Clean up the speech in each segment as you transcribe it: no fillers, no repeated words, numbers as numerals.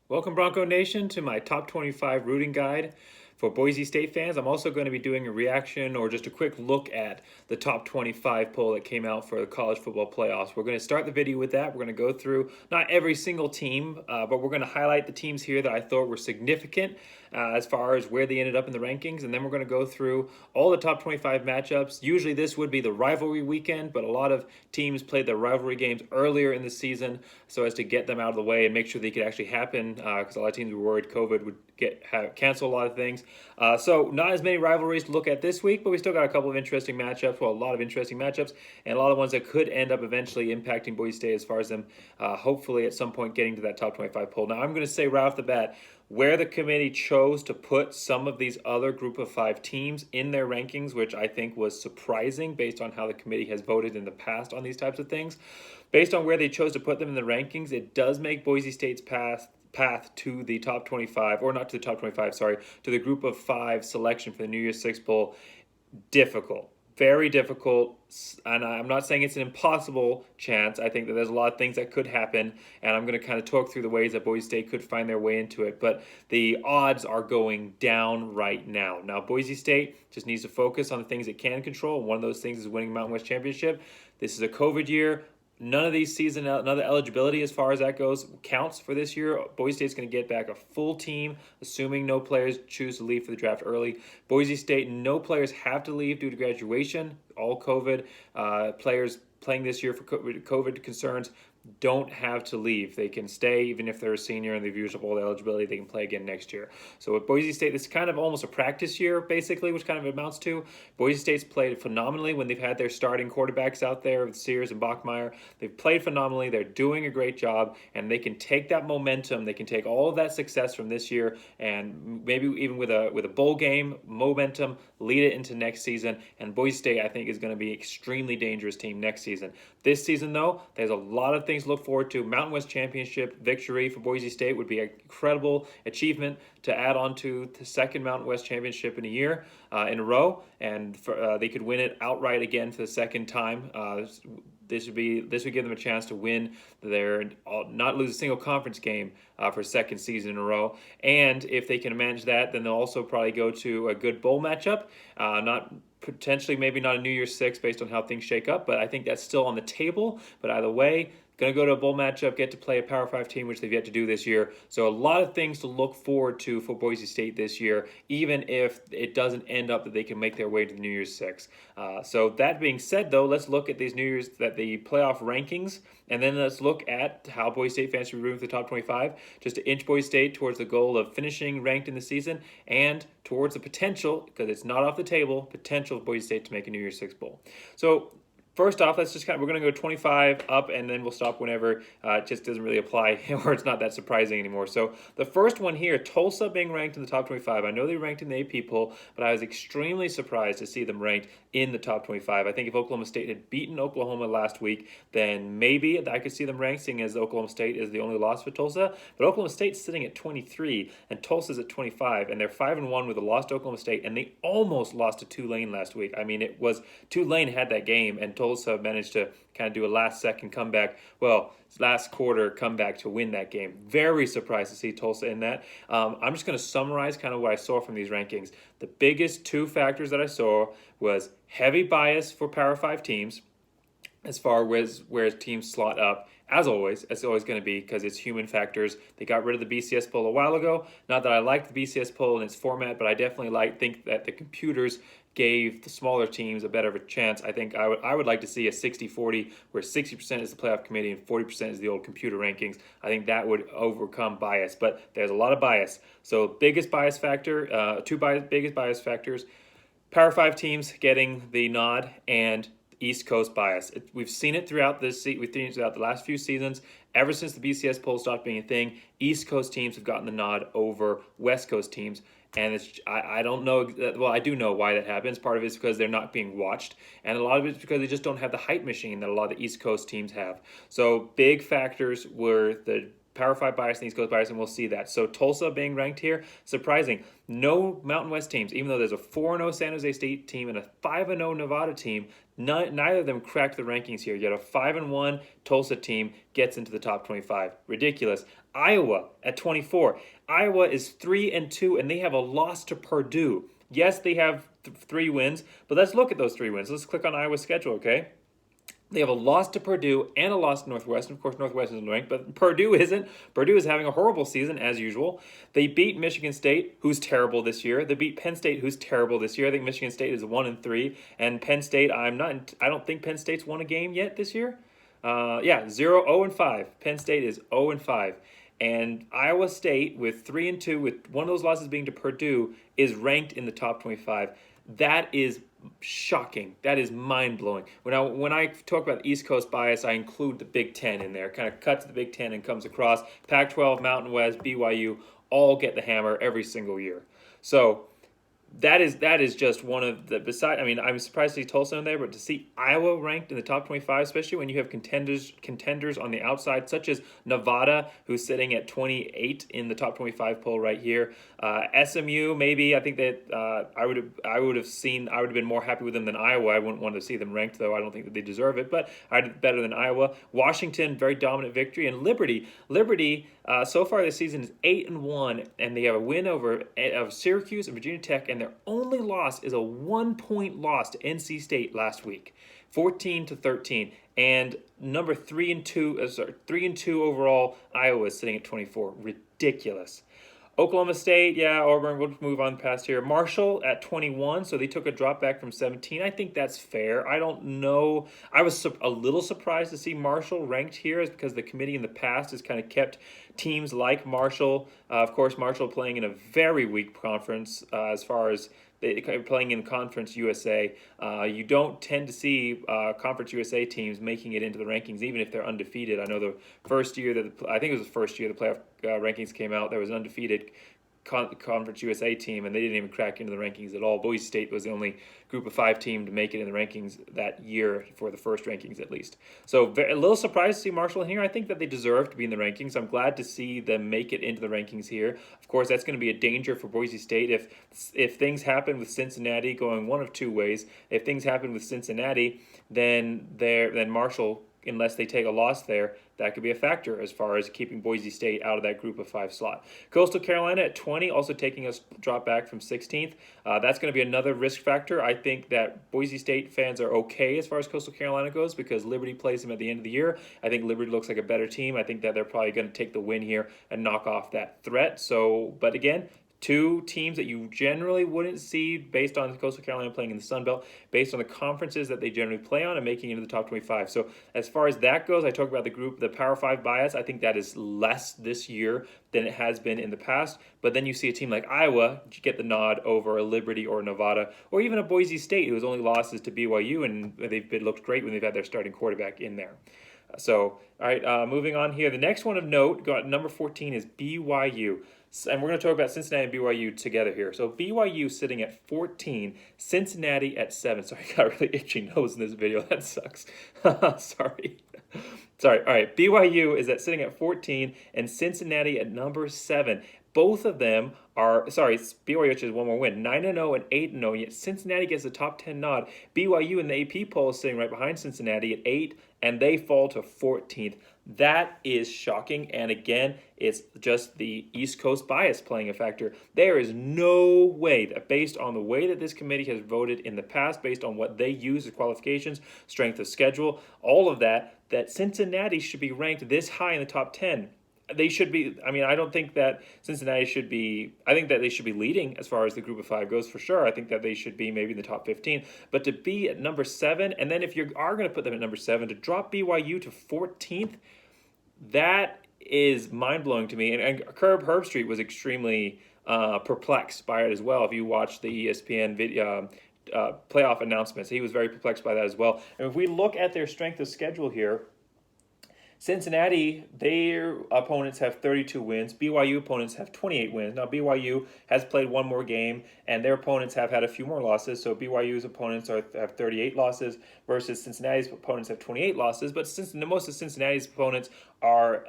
Welcome, Bronco Nation, to my top 25 rooting guide for Boise State fans. I'm also going to be doing a reaction or just a quick look at the top 25 poll that came out for the college football playoffs. We're going to start the video with that. We're going to go through not every single team, but we're going to highlight the teams here that I thought were significant as far as where they ended up in the rankings. And then we're going to go through all the top 25 matchups. Usually this would be the rivalry weekend, but a lot of teams played their rivalry games earlier in the season so as to get them out of the way and make sure they could actually happen, because a lot of teams were worried COVID would cancel a lot of things. So not as many rivalries to look at this week, but we still got a couple of interesting matchups, well, a lot of interesting matchups, and a lot of ones that could end up eventually impacting Boise State as far as them hopefully at some point getting to that top 25 poll. Now I'm going to say right off the bat, where the committee chose to put some of these other group of five teams in their rankings, which I think was surprising based on how the committee has voted in the past on these types of things. Based on where they chose to put them in the rankings, it does make Boise State's path to the top 25, or not to the top 25, sorry, to the group of five selection for the New Year's Six Bowl difficult. Very difficult, and I'm not saying it's an impossible chance. I think that there's a lot of things that could happen, and I'm going to kind of talk through the ways that Boise State could find their way into it, but the odds are going down right now. Now, Boise State just needs to focus on the things it can control, and one of those things is winning Mountain West Championship. This is a COVID year. None of these another eligibility as far as that goes counts for this year. Boise State's going to get back a full team, assuming no players choose to leave for the draft early. Boise State, no players have to leave due to graduation. All COVID players playing this year for COVID concerns don't have to leave. They can stay even if they're a senior and they've used up all the eligibility. They can play again next year. So at Boise State, this is kind of almost a practice year, basically, which kind of amounts to. Boise State's played phenomenally when they've had their starting quarterbacks out there with Sears and Bachmeyer. They've played phenomenally. They're doing a great job, and they can take that momentum. They can take all of that success from this year and maybe even with a bowl game momentum, lead it into next season. And Boise State, I think, is going to be an extremely dangerous team next season. This season, though, there's a lot of things to look forward to. Mountain West Championship victory for Boise State would be an incredible achievement to add on to the second Mountain West Championship in a row, and they could win it outright again for the second time. This would give them a chance to win not lose a single conference game for a second season in a row. And if they can manage that, then they'll also probably go to a good bowl matchup. Maybe not a New Year's Six based on how things shake up, but I think that's still on the table. But either way, going to go to a bowl matchup, get to play a Power 5 team, which they've yet to do this year. So a lot of things to look forward to for Boise State this year, even if it doesn't end up that they can make their way to the New Year's Six. So that being said, though, let's look at the playoff rankings, and then let's look at how Boise State fans should be rooting for the top 25, just to inch Boise State towards the goal of finishing ranked in the season and towards the potential, because it's not off the table, potential of Boise State to make a New Year's Six Bowl. So first off, we're going to go 25 up, and then we'll stop whenever it just doesn't really apply or it's not that surprising anymore. So the first one here, Tulsa being ranked in the top 25. I know they ranked in the AP poll, but I was extremely surprised to see them ranked in the top 25. I think if Oklahoma State had beaten Oklahoma last week, then maybe I could see them ranked, seeing as Oklahoma State is the only loss for Tulsa. But Oklahoma State's sitting at 23, and Tulsa's at 25, and they're 5-1 with a loss to Oklahoma State, and they almost lost to Tulane last week. I mean, Tulane had that game, and Tulsa managed to kind of do a last-second comeback. Last quarter comeback to win that game. Very surprised to see Tulsa in that. I'm just going to summarize kind of what I saw from these rankings. The biggest two factors that I saw was heavy bias for Power 5 teams as far as where teams slot up. As always, it's always going to be because it's human factors. They got rid of the BCS poll a while ago. Not that I liked the BCS poll in its format, but I definitely think that the computers gave the smaller teams a better of a chance. I think I would like to see a 60-40 where 60% is the playoff committee and 40% is the old computer rankings. I think that would overcome bias, but there's a lot of bias. So biggest bias factor, biggest bias factors, Power 5 teams getting the nod and East Coast bias. We've seen it throughout the last few seasons. Ever since the BCS poll stopped being a thing, East Coast teams have gotten the nod over West Coast teams. And I don't know, well, I do know why that happens. Part of it is because they're not being watched, and a lot of it is because they just don't have the hype machine that a lot of the East Coast teams have. So big factors were the Power 5 bias and East Coast bias, and we'll see that. So Tulsa being ranked here, surprising. No Mountain West teams, even though there's a 4-0 San Jose State team and a 5-0 Nevada team, neither of them cracked the rankings here. Yet a 5-1 Tulsa team gets into the top 25. Ridiculous. Iowa at 24. Iowa is 3-2, and they have a loss to Purdue. Yes, they have 3 wins, but let's look at those 3 wins. Let's click on Iowa's schedule, okay? They have a loss to Purdue and a loss to Northwestern. Of course, Northwestern isn't ranked, but Purdue isn't. Purdue is having a horrible season, as usual. They beat Michigan State, who's terrible this year. They beat Penn State, who's terrible this year. I think Michigan State is 1-3, and Penn State, I don't think Penn State's won a game yet this year. 0-5. Penn State is 0-5. And Iowa State, with 3-2, with one of those losses being to Purdue, is ranked in the top 25. That is shocking. That is mind-blowing. When I talk about East Coast bias, I include the Big Ten in there. Kind of cuts the Big Ten and comes across. Pac-12, Mountain West, BYU, all get the hammer every single year. So that is just one of the I'm surprised to see Tulsa in there, but to see Iowa ranked in the top 25, especially when you have contenders on the outside, such as Nevada, who's sitting at 28 in the top 25 poll right here. SMU, maybe. I think that I would have been more happy with them than Iowa. I wouldn't want to see them ranked, though. I don't think that they deserve it, but I did better than Iowa. Washington, very dominant victory, and Liberty, so far this season is 8-1, and they have a win over Syracuse and Virginia Tech, and their only loss is a 1-point loss to NC State last week, 14-13. And number 3-2 overall, Iowa is sitting at 24. Ridiculous. Oklahoma State, Auburn, we'll move on past here. Marshall at 21, so they took a drop back from 17. I think that's fair. I don't know. I was a little surprised to see Marshall ranked here, is because the committee in the past has kind of kept teams like Marshall. Of course, Marshall playing in a very weak conference as far as playing in Conference USA. You don't tend to see Conference USA teams making it into the rankings, even if they're undefeated. I know the first year the playoff rankings came out, there was an undefeated Conference USA team, and they didn't even crack into the rankings at all. Boise State was the only group of 5 team to make it in the rankings that year, for the first rankings at least. So a little surprised to see Marshall in here. I think that they deserve to be in the rankings. I'm glad to see them make it into the rankings here. Of course, that's going to be a danger for Boise State if things happen with Cincinnati, going one of 2 ways. If things happen with Cincinnati, then Marshall, unless they take a loss there, that could be a factor as far as keeping Boise State out of that group of 5 slot. Coastal Carolina at 20, also taking a drop back from 16th. That's going to be another risk factor. I think that Boise State fans are okay as far as Coastal Carolina goes, because Liberty plays them at the end of the year. I think Liberty looks like a better team. I think that they're probably going to take the win here and knock off that threat. But again, 2 teams that you generally wouldn't see based on Coastal Carolina playing in the Sun Belt, based on the conferences that they generally play on and making it into the top 25. So as far as that goes, I talked about the Power 5 bias. I think that is less this year than it has been in the past. But then you see a team like Iowa get the nod over a Liberty or Nevada, or even a Boise State, whose only losses to BYU, and they've looked great when they've had their starting quarterback in there. All right, moving on here. The next one of note, number 14, is BYU. And we're going to talk about Cincinnati and BYU together here. So BYU sitting at 14, Cincinnati at 7. Sorry, I got a really itchy nose in this video. That sucks. Sorry. All right, BYU is sitting at 14 and Cincinnati at number 7. Both of them are, BYU has one more win, 9-0 and 8-0, yet Cincinnati gets the top 10 nod. BYU in the AP poll is sitting right behind Cincinnati at 8, and they fall to 14th. That is shocking, and again, it's just the East Coast bias playing a factor. There is no way that, based on the way that this committee has voted in the past, based on what they use as qualifications, strength of schedule, all of that Cincinnati should be ranked this high in the top 10. They should be. I don't think that Cincinnati should be. I think that they should be leading as far as the group of 5 goes, for sure. I think that they should be maybe in the top 15. But to be at number 7, and then if you are going to put them at number 7, to drop BYU to 14th, that is mind-blowing to me. And Herb Herbstreit was extremely perplexed by it as well. If you watch the ESPN video, playoff announcements, he was very perplexed by that as well. And if we look at their strength of schedule here, Cincinnati, their opponents have 32 wins. BYU opponents have 28 wins. Now, BYU has played one more game, and their opponents have had a few more losses. So BYU's opponents have 38 losses versus Cincinnati's opponents have 28 losses. But since most of Cincinnati's opponents are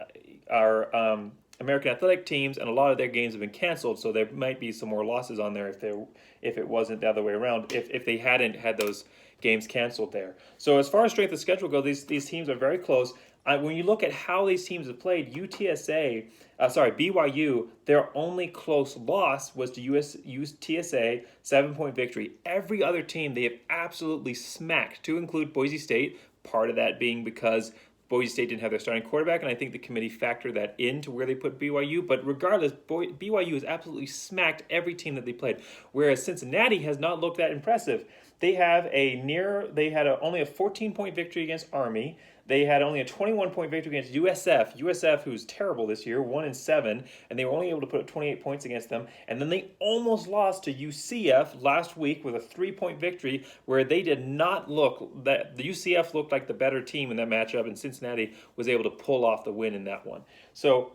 American athletic teams, and a lot of their games have been canceled, so there might be some more losses on there if it wasn't the other way around, if they hadn't had those games canceled there. So as far as strength of schedule go, these teams are very close. When you look at how these teams have played, BYU, their only close loss was to UTSA, 7-point victory. Every other team they have absolutely smacked, to include Boise State, part of that being because Boise State didn't have their starting quarterback, and I think the committee factored that into where they put BYU. But regardless, BYU has absolutely smacked every team that they played, whereas Cincinnati has not looked that impressive. They had only a 14-point victory against Army. They had only a 21-point victory against USF, who's terrible this year, 1-7, and they were only able to put up 28 points against them. And then they almost lost to UCF last week with a 3-point victory, where they did not look that the UCF looked like the better team in that matchup, and Cincinnati was able to pull off the win in that one. So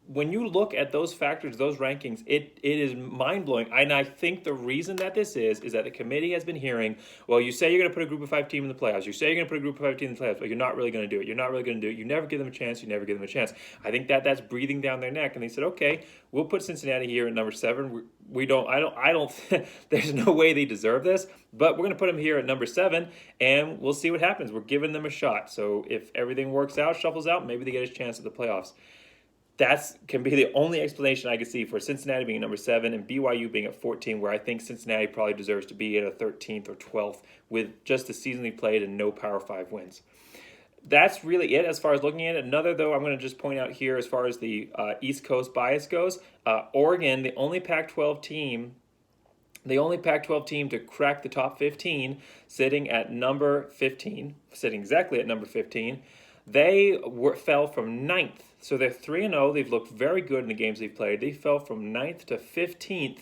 when you look at those factors, those rankings, it is mind-blowing. And I think the reason that this is that the committee has been hearing, well, you say you're going to put a group of 5 team in the playoffs. You say you're going to put a group of 5 team in the playoffs, but you're not really going to do it. You're not really going to do it. You never give them a chance. You never give them a chance. I think that's breathing down their neck. And they said, okay, we'll put Cincinnati here at number 7. There's no way they deserve this, but we're going to put them here at number 7, and we'll see what happens. We're giving them a shot. So if everything works out, shuffles out, maybe they get a chance at the playoffs. That can be the only explanation I can see for Cincinnati being at number 7 and BYU being at 14, where I think Cincinnati probably deserves to be at a 13th or 12th with just the season they played and no Power 5 wins. That's really it as far as looking at it. Another, though, I'm going to just point out here as far as the East Coast bias goes, Oregon, the only Pac-12 team to crack the top 15, sitting exactly at number 15. They fell from 9th. So they're 3-0. They've looked very good in the games they've played. They fell from 9th to 15th,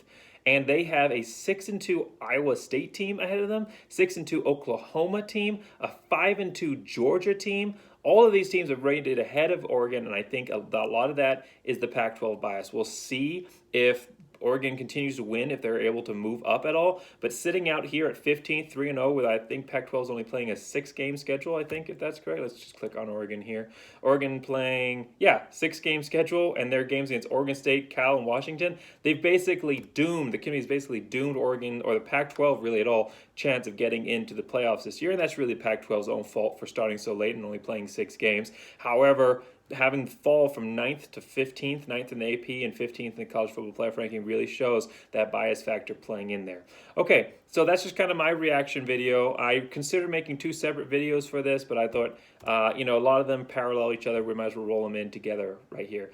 and they have a 6-2 Iowa State team ahead of them, 6-2 Oklahoma team, a 5-2 Georgia team. All of these teams are rated ahead of Oregon, and I think a lot of that is the Pac-12 bias. We'll see if Oregon continues to win, if they're able to move up at all. But sitting out here at 15th, 3-0, with I think Pac-12 is only playing a 6-game schedule, I think, if that's correct. Let's just click on Oregon here. Oregon playing, 6-game schedule, and their games against Oregon State, Cal, and Washington. The committee's basically doomed Oregon, or the Pac-12 really at all, chance of getting into the playoffs this year. And that's really Pac-12's own fault for starting so late and only playing 6 games. However, having fall from 9th to 15th, 9th in the AP and 15th in the college football playoff ranking really shows that bias factor playing in there. Okay, so that's just kind of my reaction video. I considered making 2 separate videos for this, but I thought, a lot of them parallel each other. We might as well roll them in together right here.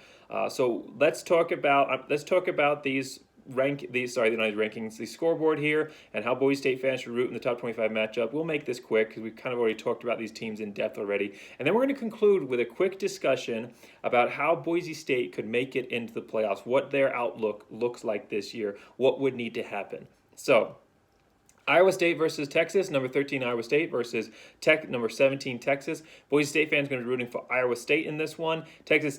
So let's talk about these rankings, the scoreboard here, and how Boise State fans should root in the top 25 matchup. We'll make this quick because we've kind of already talked about these teams in depth already. And then we're going to conclude with a quick discussion about how Boise State could make it into the playoffs, what their outlook looks like this year, what would need to happen. So, Iowa State versus Texas, number 13 Iowa State versus number 17 Texas. Boise State fans going to be rooting for Iowa State in this one. Texas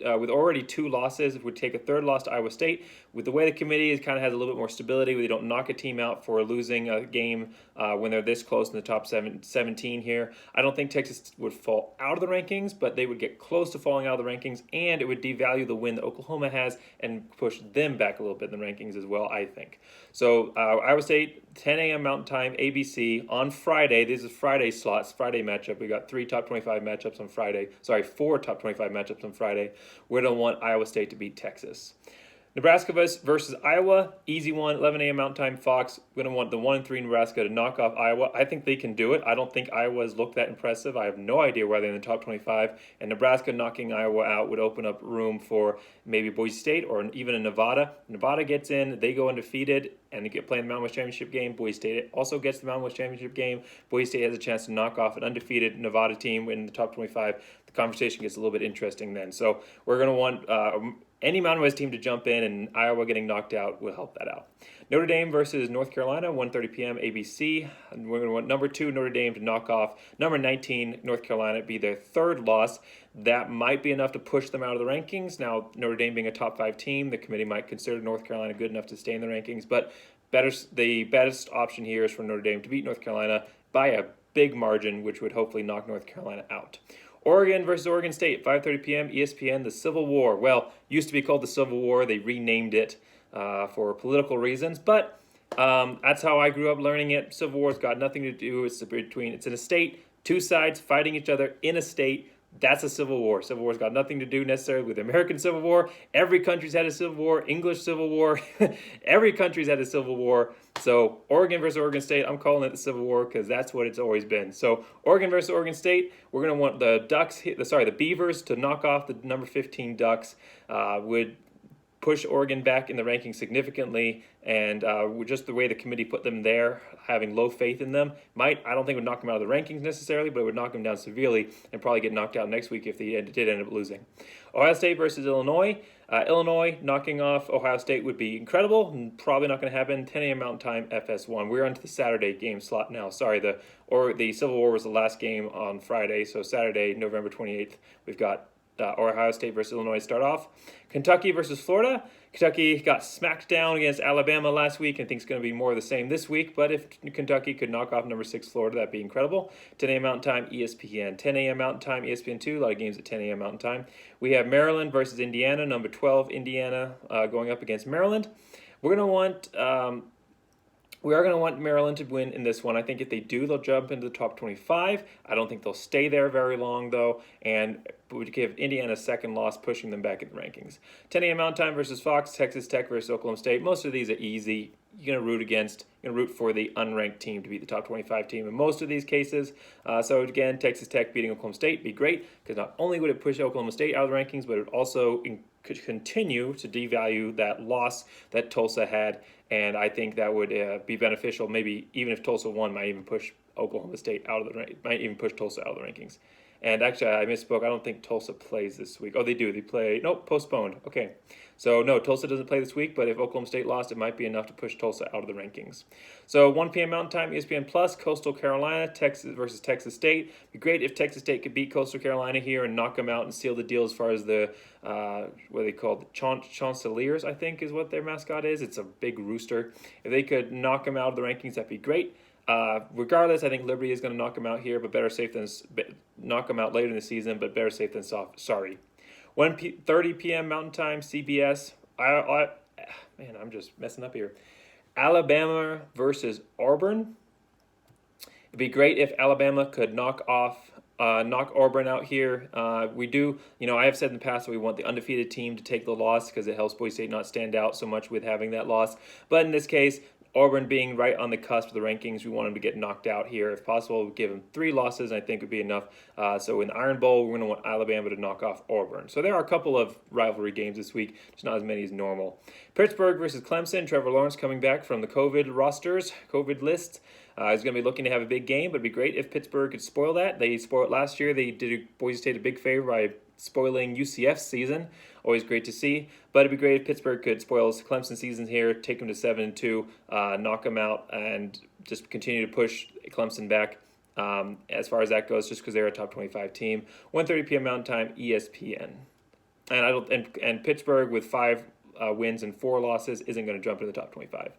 with already 2 losses, would take a 3rd loss to Iowa State. With the way the committee kind of has a little bit more stability, where they don't knock a team out for losing a game when they're this close in the top 17 here. I don't think Texas would fall out of the rankings, but they would get close to falling out of the rankings, and it would devalue the win that Oklahoma has and push them back a little bit in the rankings as well, I think. So Iowa State, 10 a.m. Mountain Time, ABC, on Friday. This is Friday slots, Friday matchup. We got 4 top 25 matchups on Friday. We're going to want Iowa State to beat Texas. Nebraska versus Iowa, easy one, 11 a.m. Mountain Time, Fox. We're going to want the 1-3 Nebraska to knock off Iowa. I think they can do it. I don't think Iowa's looked that impressive. I have no idea why they're in the top 25. And Nebraska knocking Iowa out would open up room for maybe Boise State or even a Nevada. Nevada gets in, they go undefeated, and they get playing the Mountain West Championship game. Boise State also gets the Mountain West Championship game. Boise State has a chance to knock off an undefeated Nevada team in the top 25. The conversation gets a little bit interesting then. So we're going to want any Mountain West team to jump in, and Iowa getting knocked out will help that out. Notre Dame versus North Carolina, 1:30 p.m. ABC. And we're going to want number 2 Notre Dame to knock off number 19 North Carolina, be their 3rd loss. That might be enough to push them out of the rankings. Now, Notre Dame being a top 5 team, the committee might consider North Carolina good enough to stay in the rankings, but the best option here is for Notre Dame to beat North Carolina by a big margin, which would hopefully knock North Carolina out. Oregon versus Oregon State, 5:30 p.m. ESPN, the Civil War. Well, used to be called the Civil War. They renamed it for political reasons, but that's how I grew up learning it. Civil War's got nothing to do. It's an estate, two sides fighting each other in a state. That's a civil war. Civil War's got nothing to do necessarily with the American Civil War. Every country's had a civil war. English Civil War. Every country's had a civil war. So Oregon versus Oregon State, I'm calling it the Civil War because that's what it's always been. So Oregon versus Oregon State, we're going to want the Beavers to knock off the number 15 Ducks. Would push Oregon back in the rankings significantly, and just the way the committee put them there, having low faith in them, I don't think would knock them out of the rankings necessarily, but it would knock them down severely and probably get knocked out next week if they did end up losing. Ohio State versus Illinois. Illinois knocking off Ohio State would be incredible, and probably not going to happen. 10 a.m. Mountain Time, FS1. We're onto the Saturday game slot now. Sorry, the Civil War was the last game on Friday, so Saturday, November 28th, we've got Ohio State versus Illinois start off. Kentucky versus Florida. Kentucky got smacked down against Alabama last week and thinks it's going to be more of the same this week, but if Kentucky could knock off number 6 Florida, that'd be incredible. 10 a.m. Mountain Time, ESPN. 10 a.m. Mountain Time, ESPN2. A lot of games at 10 a.m. Mountain Time. We have Maryland versus Indiana. Number 12 Indiana going up against Maryland. We are going to want Maryland to win in this one. I think if they do, they'll jump into the top 25. I don't think they'll stay there very long, though, and would give Indiana a second loss, pushing them back in the rankings. 10 a.m. Mountain Time versus Fox, Texas Tech versus Oklahoma State. Most of these are easy. You're going to root for the unranked team to beat the top 25 team in most of these cases. So again, Texas Tech beating Oklahoma State would be great, because not only would it push Oklahoma State out of the rankings, but it would also could continue to devalue that loss that Tulsa had, and I think that would be beneficial. Maybe even if Tulsa won, might even push Oklahoma State might even push Tulsa out of the rankings. And actually, I misspoke. I don't think Tulsa plays this week. Oh, they do. They play. Nope, postponed. Okay. So, no, Tulsa doesn't play this week, but if Oklahoma State lost, it might be enough to push Tulsa out of the rankings. So, 1 p.m. Mountain Time, ESPN Plus, Coastal Carolina, Texas versus Texas State. It'd be great if Texas State could beat Coastal Carolina here and knock them out and seal the deal as far as the, what are they called? Chanceliers, I think, is what their mascot is. It's a big rooster. If they could knock them out of the rankings, that'd be great. Regardless, I think Liberty is going to knock them out here, but better safe than knock them out later in the season, but better safe than sorry. 1:30 p.m. Mountain Time, CBS. Man, I'm just messing up here. Alabama versus Auburn. It'd be great if Alabama could knock Auburn out here. I have said in the past that we want the undefeated team to take the loss because it helps Boise State not stand out so much with having that loss. But in this case, Auburn being right on the cusp of the rankings, we want them to get knocked out here. If possible, we'll give them 3 losses, I think would be enough. So in the Iron Bowl, we're going to want Alabama to knock off Auburn. So there are a couple of rivalry games this week, just not as many as normal. Pittsburgh versus Clemson. Trevor Lawrence coming back from the COVID list. He's going to be looking to have a big game, but it'd be great if Pittsburgh could spoil that. They spoiled it last year. They did Boise State a big favor by spoiling UCF's season. Always great to see. But it'd be great if Pittsburgh could spoil Clemson's season here, take them to 7-2, knock them out, and just continue to push Clemson back as far as that goes, just because they're a top 25 team. 1:30 p.m. Mountain Time, ESPN. And Pittsburgh with 5 wins and 4 losses isn't going to jump into the top 25.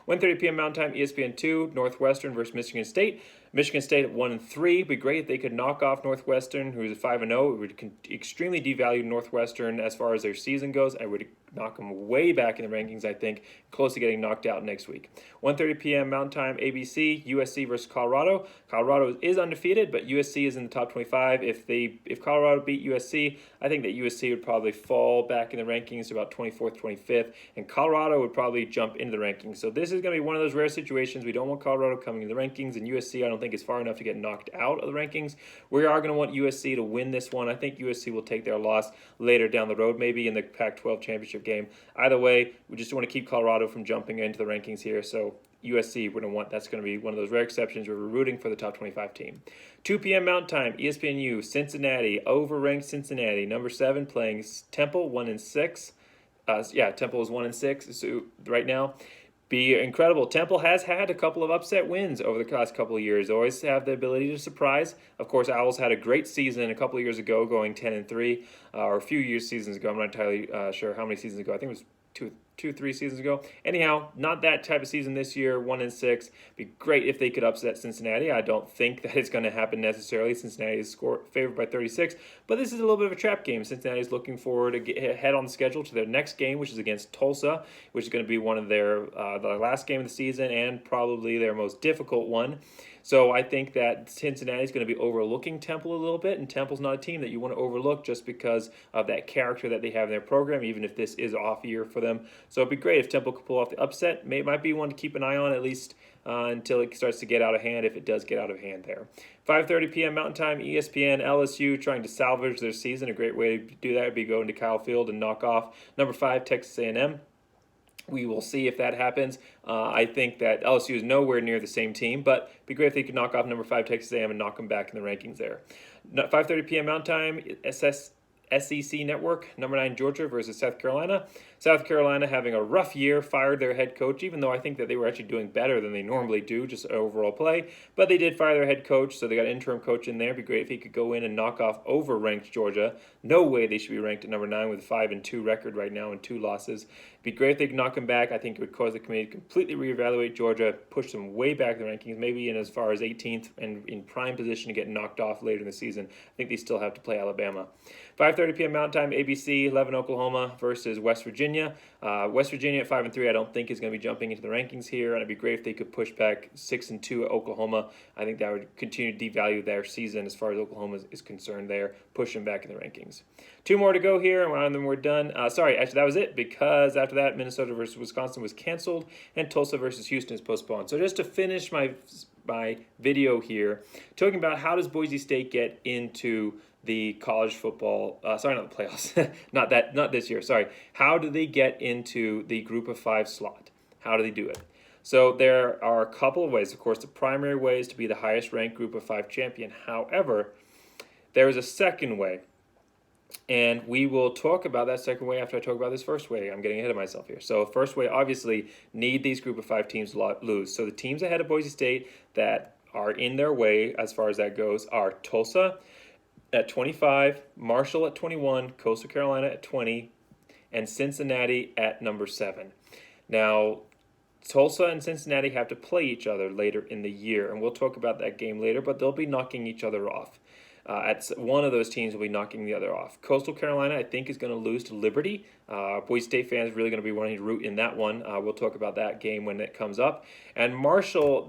1:30 p.m. Mountain Time, ESPN2, Northwestern versus Michigan State. Michigan State at 1-3. It'd be great if they could knock off Northwestern, who's at 5-0. It would extremely devalue Northwestern as far as their season goes. I would knock them way back in the rankings, I think, close to getting knocked out next week. 1:30 p.m. Mountain Time, ABC, USC versus Colorado. Colorado is undefeated, but USC is in the top 25. If Colorado beat USC, I think that USC would probably fall back in the rankings to about 24th, 25th, and Colorado would probably jump into the rankings. So this is going to be one of those rare situations. We don't want Colorado coming in the rankings, and USC I don't think is far enough to get knocked out of the rankings. We are going to want USC to win this one. I think USC will take their loss later down the road, maybe in the Pac-12 championship game. Either way, we just want to keep Colorado from jumping into the rankings here. So USC, that's going to be one of those rare exceptions where we're rooting for the top 25 team. 2 p.m. Mountain Time, ESPNU, Cincinnati, overranked Cincinnati, number 7 playing Temple, 1-6. Temple is 1-6 so right now. Be incredible. Temple has had a couple of upset wins over the past couple of years. Always have the ability to surprise. Of course, Owls had a great season a couple of years ago, going 10-3, or a few seasons ago. I'm not entirely sure how many seasons ago. I think it was 2, 3 seasons ago. Anyhow, not that type of season this year. 1-6. Be great if they could upset Cincinnati. I don't think that it's going to happen necessarily. Cincinnati is favored by 36, but this is a little bit of a trap game. Cincinnati is looking forward to get ahead on the schedule to their next game, which is against Tulsa, which is going to be one of their the last game of the season and probably their most difficult one. So I think that Cincinnati is going to be overlooking Temple a little bit, and Temple's not a team that you want to overlook just because of that character that they have in their program, even if this is an off year for them. So it'd be great if Temple could pull off the upset. Might be one to keep an eye on at least until it starts to get out of hand, if it does get out of hand there. 5:30 p.m. Mountain Time, ESPN, LSU trying to salvage their season. A great way to do that would be going to Kyle Field and knock off number 5 Texas A&M. We will see if that happens. I think that LSU is nowhere near the same team, but it'd be great if they could knock off number 5 Texas A&M and knock them back in the rankings there. 5:30 p.m. Mountain Time, SEC Network, number 9 Georgia versus South Carolina. South Carolina having a rough year, fired their head coach, even though I think that they were actually doing better than they normally do, just overall play. But they did fire their head coach, so they got an interim coach in there. It'd be great if he could go in and knock off over-ranked Georgia. No way they should be ranked at number 9 with a 5-2 record right now and 2 losses. It'd be great if they could knock them back. I think it would cause the committee to completely reevaluate Georgia, push them way back in the rankings, maybe in as far as 18th and in prime position to get knocked off later in the season. I think they still have to play Alabama. 5:30 p.m. Mountain Time, ABC, 11 Oklahoma versus West Virginia. West Virginia at 5-3, I don't think is going to be jumping into the rankings here, and it'd be great if they could push back 6-2 at Oklahoma. I think that would continue to devalue their season as far as Oklahoma is concerned there, push them back in the rankings. 2 more to go here, and then we're done. Actually, that was it, because after that, Minnesota versus Wisconsin was canceled, and Tulsa versus Houston is postponed. So just to finish my video here, talking about how does Boise State get into the college football, not the playoffs, not this year, sorry. How do they get into the group of 5 slot? How do they do it? So there are a couple of ways. Of course, the primary way is to be the highest ranked group of 5 champion. However, there is a second way, and we will talk about that second way after I talk about this first way. I'm getting ahead of myself here. So first way, obviously, need these group of 5 teams to lose. So the teams ahead of Boise State that are in their way as far as that goes are Tulsa at 25, Marshall at 21, Coastal Carolina at 20, and Cincinnati at number 7. Now, Tulsa and Cincinnati have to play each other later in the year, and we'll talk about that game later, but they'll be knocking each other off. One of those teams will be knocking the other off. Coastal Carolina, I think, is going to lose to Liberty. Boise State fans are really going to be wanting to root in that one. We'll talk about that game when it comes up. And Marshall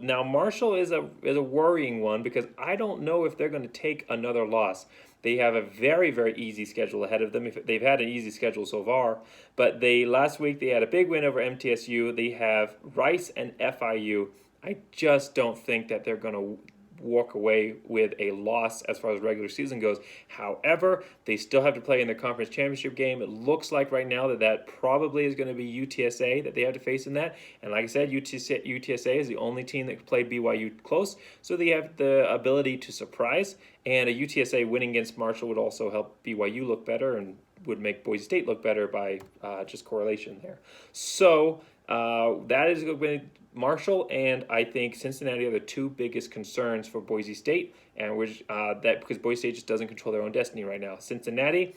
is a worrying one because I don't know if they're going to take another loss. They have a very, very easy schedule ahead of them. They've had an easy schedule so far, but last week they had a big win over MTSU. They have Rice and FIU. I just don't think that they're going to walk away with a loss as far as regular season goes. However, they still have to play in the conference championship game. It looks like right now that probably is going to be UTSA that they have to face in that. And like I said, UTSA is the only team that played BYU close, so they have the ability to surprise. And a UTSA winning against Marshall would also help BYU look better and would make Boise State look better by just correlation there. So that is going to be Marshall, and I think Cincinnati are the 2 biggest concerns for Boise State, and because Boise State just doesn't control their own destiny right now. Cincinnati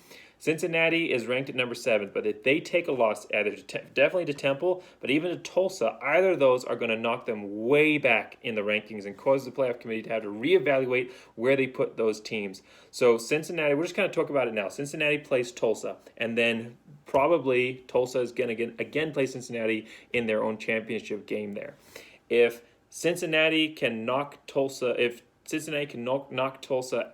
is ranked at number 7, but if they take a loss, definitely to Temple, but even to Tulsa, either of those are going to knock them way back in the rankings and cause the playoff committee to have to reevaluate where they put those teams. So Cincinnati, we're just going to talk about it now. Cincinnati plays Tulsa, and then probably Tulsa is going to again play Cincinnati in their own championship game there. If Cincinnati can knock Tulsa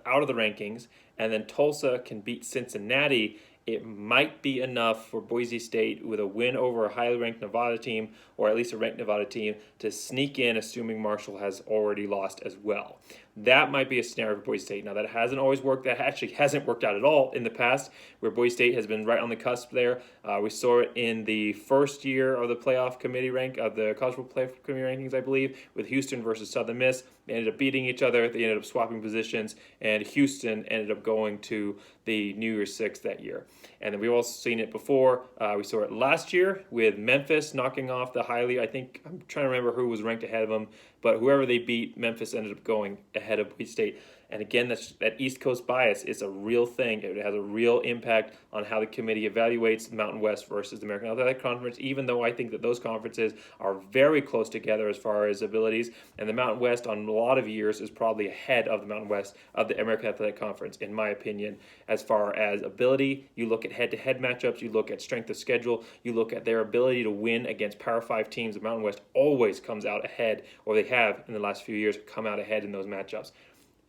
out of the rankings, and then Tulsa can beat Cincinnati, it might be enough for Boise State with a win over a highly ranked Nevada team, or at least a ranked Nevada team, to sneak in, assuming Marshall has already lost as well. That might be a scenario for Boise State. Now, that hasn't always worked. That actually hasn't worked out at all in the past, where Boise State has been right on the cusp there. We saw it in the first year of the playoff committee the college football playoff committee rankings, I believe, with Houston versus Southern Miss. They ended up beating each other. They ended up swapping positions, and Houston ended up going to the New Year's Six that year. And then we've also seen it before. We saw it last year with Memphis knocking off the I'm trying to remember who was ranked ahead of them, but whoever they beat, Memphis ended up going ahead of Boise State. And again, that East Coast bias is a real thing. It has a real impact on how the committee evaluates the Mountain West versus the American Athletic Conference, even though I think that those conferences are very close together as far as abilities. And the Mountain West on a lot of years is probably ahead of the Mountain West of the American Athletic Conference, in my opinion, as far as ability. You look at head-to-head matchups, you look at strength of schedule, you look at their ability to win against Power 5 teams. The Mountain West always comes out ahead, or they have in the last few years come out ahead in those matchups.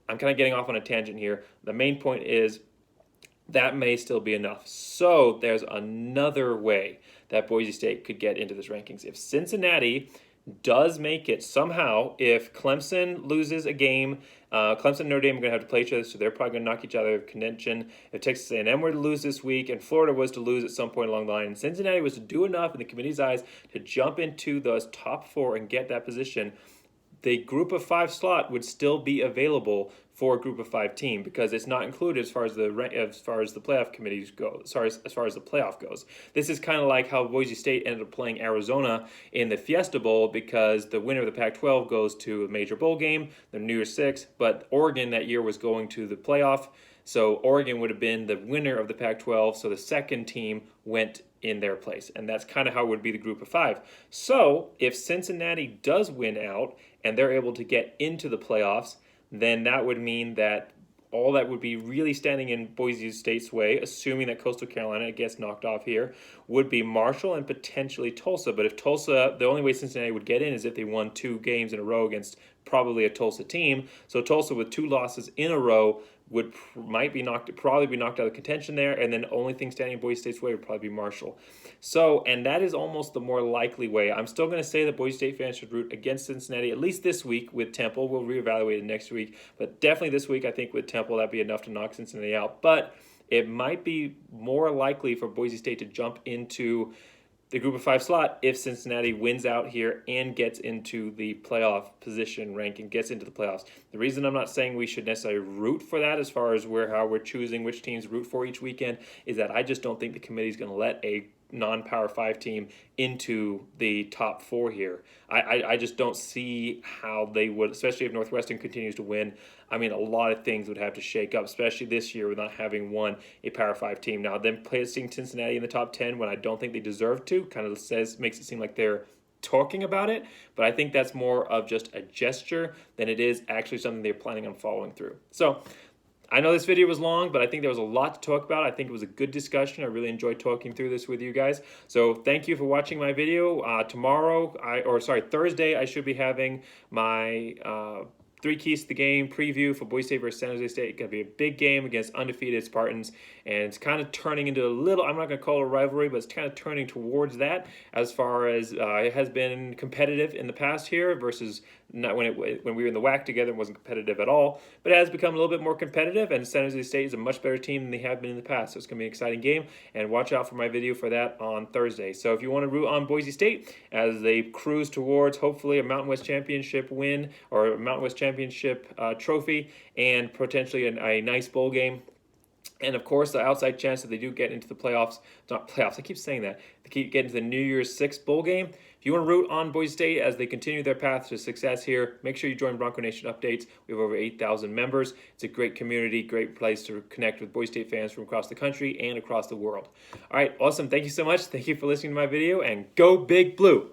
I'm kind of getting off on a tangent here. The main point is that may still be enough. So there's another way that Boise State could get into this rankings. If Cincinnati does make it somehow, if Clemson loses a game, Clemson and Notre Dame are going to have to play each other, so they're probably going to knock each other out of contention. If Texas A&M were to lose this week, and Florida was to lose at some point along the line, and Cincinnati was to do enough in the committee's eyes to jump into those top 4 and get that position, the group of 5 slot would still be available for a group of 5 team, because it's not included as far as the playoff committees go. As far as the playoff goes, this is kind of like how Boise State ended up playing Arizona in the Fiesta Bowl, because the winner of the Pac-12 goes to a major bowl game, the New Year's Six, but Oregon that year was going to the playoff. So Oregon would have been the winner of the Pac-12, so the second team went in their place. And that's kind of how it would be the group of 5. So if Cincinnati does win out and they're able to get into the playoffs, then that would mean that all that would be really standing in Boise State's way, assuming that Coastal Carolina gets knocked off here, would be Marshall and potentially Tulsa. But if Tulsa, the only way Cincinnati would get in is if they won 2 games in a row against probably a Tulsa team. So Tulsa with 2 losses in a row would probably be knocked out of contention there, and then the only thing standing in Boise State's way would probably be Marshall. So, and that is almost the more likely way. I'm still going to say that Boise State fans should root against Cincinnati, at least this week with Temple. We'll reevaluate it next week, but definitely this week I think with Temple that'd be enough to knock Cincinnati out. But it might be more likely for Boise State to jump into the group of 5 slot if Cincinnati wins out here and gets into the playoff position ranking, gets into the playoffs. The reason I'm not saying we should necessarily root for that as far as how we're choosing which teams to root for each weekend is that I just don't think the committee is going to let a non-Power 5 team into the top 4 here. I just don't see how they would, especially if Northwestern continues to win. I mean, a lot of things would have to shake up, especially this year with not having won a Power 5 team. Now, them placing Cincinnati in the top 10 when I don't think they deserve to kind of makes it seem like they're talking about it, but I think that's more of just a gesture than it is actually something they're planning on following through. So I know this video was long, but I think there was a lot to talk about. I think it was a good discussion. I really enjoyed talking through this with you guys. So thank you for watching my video. Thursday, I should be having my 3 keys to the game preview for Boise State versus San Jose State. It's going to be a big game against undefeated Spartans, and it's kind of turning into a little, I'm not going to call it a rivalry, but it's kind of turning towards that as far as it has been competitive in the past here versus not when we were in the WAC together, it wasn't competitive at all, but it has become a little bit more competitive, and San Jose State is a much better team than they have been in the past. So it's going to be an exciting game, and watch out for my video for that on Thursday. So if you want to root on Boise State as they cruise towards hopefully a Mountain West Championship win or a Mountain West Championship trophy and potentially a nice bowl game, and of course the outside chance that they do get into the playoffs, not playoffs, I keep saying that, they keep getting to the New Year's Six bowl game. If you want to root on Boise State as they continue their path to success here, make sure you join Bronco Nation Updates. We have over 8,000 members. It's a great community, great place to connect with Boise State fans from across the country and across the world. All right, awesome. Thank you so much. Thank you for listening to my video, and go Big Blue.